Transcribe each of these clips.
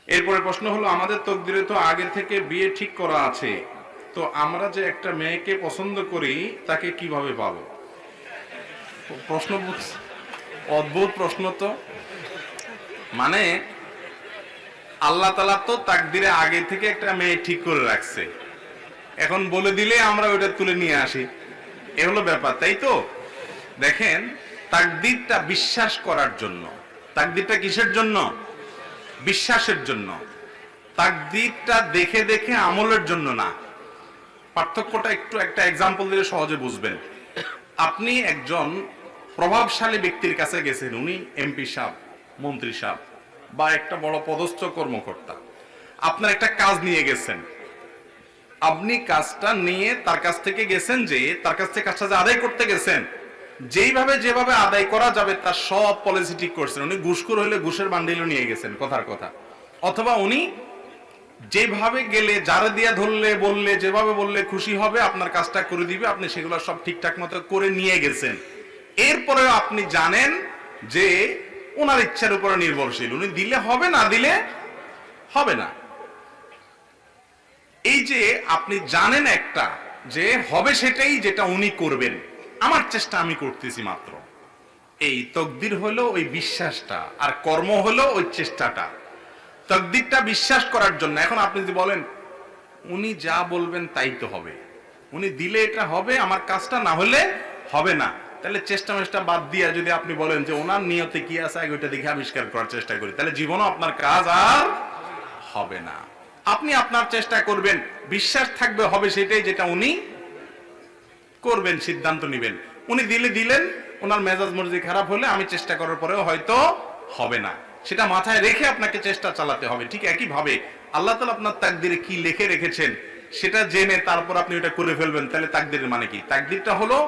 এরপরে প্রশ্ন হলো, আমাদের তকদিরে তো আগে থেকে বিয়ে ঠিক করা আছে, তো আমরা যে একটা মেয়েকে পছন্দ করি তাকে কিভাবে পাবো? প্রশ্ন অদ্ভুত প্রশ্ন তো। মানে আল্লাহ তাআলা তো তাকদিরে আগে থেকে একটা মেয়ে ঠিক করে রাখছে, এখন বলে দিলে আমরা ওইটা তুলে নিয়ে আসি, এ হলো ব্যাপার, তাই তো? দেখেন, তাকদিরটা বিশ্বাস করার জন্য। তাকদিরটা কিসের জন্য? বিশ্বাসের জন্য। তাকদিরটা দেখে দেখে আমলের জন্য না। পার্থক্যটা একটু একটা এক্সাম্পল দিলে সহজে বুঝবেন। আপনি একজন প্রভাবশালী ব্যক্তির কাছে গেছেন, উনি এমপি সাহেব, মন্ত্রী সাহেব বা একটা বড় পদস্থ কর্মকর্তা। আপনার একটা কাজ নিয়ে গেছেন, আপনি কাজটা নিয়ে তার কাছ থেকে গেছেন, যে তার কাছ থেকে কাজটা আদায় করতে গেছেন, যেভাবে আদায় করা যাবে তার সব পলিসি ঠিক করছেন। উনি ঘুষখোর হইলে ঘুষের বান্ডিলও নিয়ে গেছেন, কথার কথা। অথবা উনি যেভাবে গেলে, যারা দিয়া ধরলে বললে, যেভাবে বললে খুশি হবে আপনার কাজটা করে দিবে, আপনি সেগুলো সব ঠিকঠাক মতো করে নিয়ে গেছেন। এরপরেও আপনি জানেন যে ওনার ইচ্ছার উপরে নির্ভরশীল, উনি দিলে হবে, না দিলে হবে না। এই যে আপনি জানেন একটা যে হবে সেটাই, যেটা উনি করবেন, আমার চেষ্টা আমি করতেছি মাত্র, এই তকদির হলো ওই বিশ্বাসটা, আর কর্ম হলো ওই চেষ্টাটা। তকদিরটা বিশ্বাস করার জন্য। এখন আপনি যদি বলেন উনি যা বলবেন তাই তো হবে, উনি দিলে এটা হবে, আমার কাজটা না হলে হবে না, তাহলে চেষ্টা মেষ্টা বাদ দিয়া যদি আপনি বলেন যে ওনার নিয়তে কি আছে আগে ওইটা দেখে আবিষ্কার করার চেষ্টা করি, তাহলে জীবনও আপনার কাজ আর হবে না। আপনি আপনার চেষ্টা করবেন, বিশ্বাস থাকবে হবে সেটাই, যেটা উনি করবেন, সিদ্ধান্ত নেবেন। উনি দিলে দিলেন, ওনার মেজাজ মর্জি খারাপ হলে আমি চেষ্টা করার পরেও হয়তো হবে না, সেটা মাথায় রেখে আপনাকে চেষ্টা চালাতে হবে। ঠিক একই ভাবে আল্লাহ তাআলা আপনার তাকদিরে কি লিখে রেখেছেন সেটা জেনে তারপর আপনি ওটা করে ফেলবেন, তাহলে তাকদিরের মানে কি? তাকদিরটা হলো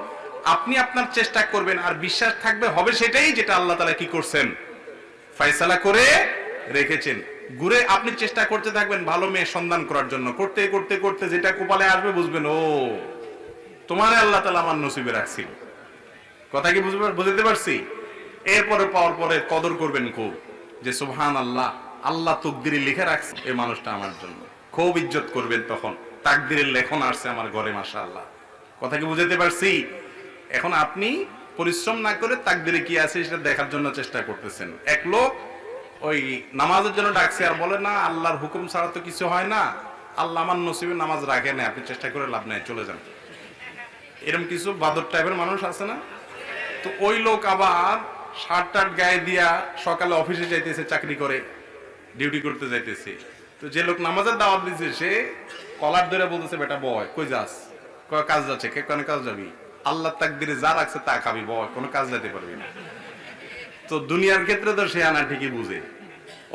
আপনি আপনার চেষ্টা করবেন আর বিশ্বাস থাকবে হবে সেটাই, যেটা আল্লাহ তাআলা কি করছেন, ফয়সালা করে রেখেছেন। ঘুরে আপনি চেষ্টা করতে থাকবেন ভালো মেয়ে সন্ধান করার জন্য, করতে করতে করতে যেটা কপালে আসবে বুঝবেন ও তোমারে আল্লাহ তাআলা আমার নসিবে রাখছিল। কথা কি বুঝতে পারছি? এরপরে পাওয়ার পরে কদর করবেন খুব, যে সুবহানাল্লাহ, আল্লাহ তাকদিরে লিখে রাখছে এই মানুষটা আমার জন্য, খুব ইজ্জত করবেন তখন, তাকদিরের লেখন আসছে আমার ঘরে, মাশাআল্লাহ। কথা কি বুঝতে পারছি? এখন আপনি পরিশ্রম না করে তাকদিরে কি আছে সেটা দেখার জন্য চেষ্টা করতেছেন। এক লোক ওই নামাজের জন্য ডাকছে, আর বলে না আল্লাহর হুকুম ছাড়া তো কিছু হয় না, আল্লাহ আমার নসিবে নামাজ রাখে না, আপনি চেষ্টা করে লাভ নাই, চলে যান। এরকম কিছু বাদর টাইপের মানুষ আছে না? তো ওই লোক আবার শার্ট টার্ট গায়ে দিয়া সকালে অফিসে যাইতেছে, চাকরি করে ডিউটি করতে যাইতেছে। তো যে লোক নামাজের দাওয়াত দিচ্ছে সে কলার ধরে বলতেছে, বেটা বয়, কই যাস? কয় কাজ যাচ্ছে। কে কোন কাজ যাবি? আল্লাহ তাকদিরে যা রাখছে তা খাবি, বয়, কোনো কাজ যেতে পারবি না। তো দুনিয়ার ক্ষেত্রে তো সে আনা ঠিকই বুঝে,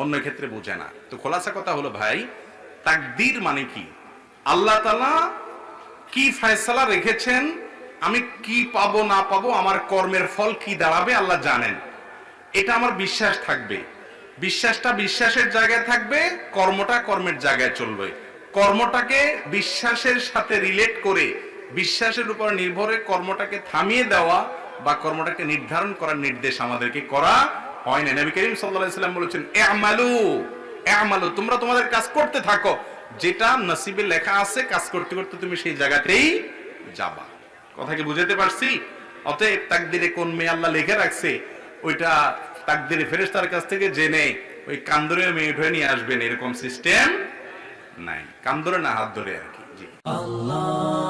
অন্য ক্ষেত্রে বুঝে না। তো খোলাসা কথা হলো ভাই, তাকদীর মানে কি? আল্লাহ তাআলা কি ফয়সালা রেখেছেন, আমি কি পাবো না পাবো, আমার কর্মের ফল কি দাঁড়াবে আল্লাহ জানেন, এটা আমার বিশ্বাস থাকবে। বিশ্বাসটা বিশ্বাসের জায়গায় থাকবে, কর্মটা কর্মের জায়গায় চলবে। কর্মটাকে বিশ্বাসের সাথে রিলেট করে, বিশ্বাসের উপর নির্ভরে কর্মটাকে থামিয়ে দেওয়া বা কর্মটাকে নির্ধারণ করার নির্দেশ আমাদেরকে করা হয় না। নবী করিম সাল্লাল্লাহু আলাইহি ওয়াসাল্লাম বলেছেন, ই'মালু ই'মালু, তোমরা তোমাদের কাজ করতে থাকো, যেটা নসিবে লেখা আছে কাজ করতে করতে তুমি সেই জায়গাতেই যাবা। কথা কি বুঝাতে পারছি? অতএব তাকদিরে কোন মেয়ে আল্লাহ লিখে রাখছে ওইটা তাকদিরে ফেরেশতার কাছ থেকে জেনে ওই কান্দরে মেয়ে উঠে নিয়ে আসবেন, এরকম সিস্টেম নাই। কান্দরে না, হাত ধরে আর কি। জি আল্লাহ।